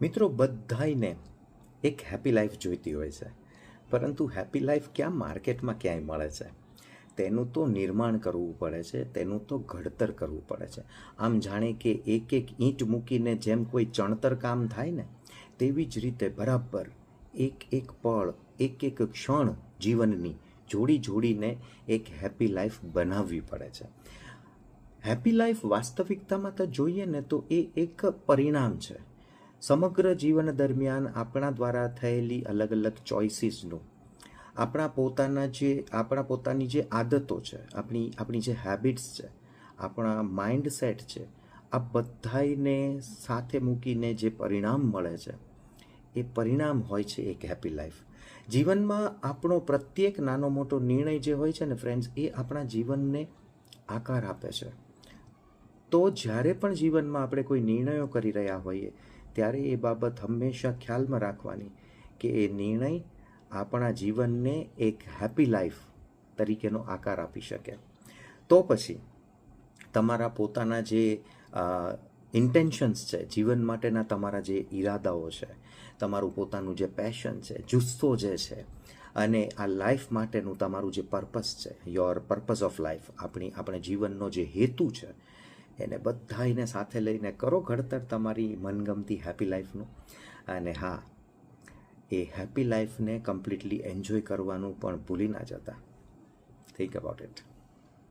મિત્રો, બધાયને એક હેપી લાઈફ જોઈતી હોય છે, પરંતુ હેપી લાઈફ ક્યાં માર્કેટમાં ક્યાંય મળે છે? તેનું તો નિર્માણ કરવું પડે છે, તેનું તો ઘડતર કરવું પડે છે. આમ જાણે કે એક એક ઈંટ મૂકીને જેમ કોઈ ચણતર કામ થાય ને, તેવી જ રીતે બરાબર એક એક પળ, એક એક ક્ષણ જીવનની જોડી જોડીને એક હેપી લાઈફ બનાવવી પડે છે. હેપી લાઈફ વાસ્તવિકતામાં તો જોઈએ ને તો એ એક પરિણામ છે. સમગ્ર જીવન દરમિયાન આપણા દ્વારા થયેલી અલગ અલગ ચોઇસીસનું, આપણા પોતાની જે આદતો છે, આપણી જે હેબિટ્સ છે, આપણા માઇન્ડસેટ છે, આ બધાને સાથે મૂકીને જે પરિણામ મળે છે, એ પરિણામ હોય છે એક હેપી લાઈફ. જીવનમાં આપણો પ્રત્યેક નાનો મોટો નિર્ણય જે હોય છે ને ફ્રેન્ડ્સ, એ આપણા જીવનને આકાર આપે છે. તો જ્યારે પણ જીવનમાં આપણે કોઈ નિર્ણયો કરી રહ્યા હોઈએ, ત્યારે એ બાબત હંમેશા ખ્યાલમાં રાખવાની કે એ નિર્ણય આપણા જીવનને એક હેપી લાઈફ તરીકેનો આકાર આપી શકે. તો પછી તમારા પોતાના જે ઇન્ટેન્શન્સ છે, જીવન માટેના તમારા જે ઈરાદાઓ છે, તમારું પોતાનું જે પેશન છે, જુસ્સો જે છે, અને આ લાઈફ માટેનું તમારું જે પર્પસ છે, યોર પર્પસ ઓફ લાઈફ, આપણે જીવનનો જે હેતુ છે, એને બધાને સાથે લઈને કરો ઘડતર તમારી મનગમતી હેપી લાઈફનું. અને હા, એ હેપી લાઈફને કમ્પ્લીટલી એન્જોય કરવાનું પણ ભૂલી ના જતા. Think about it.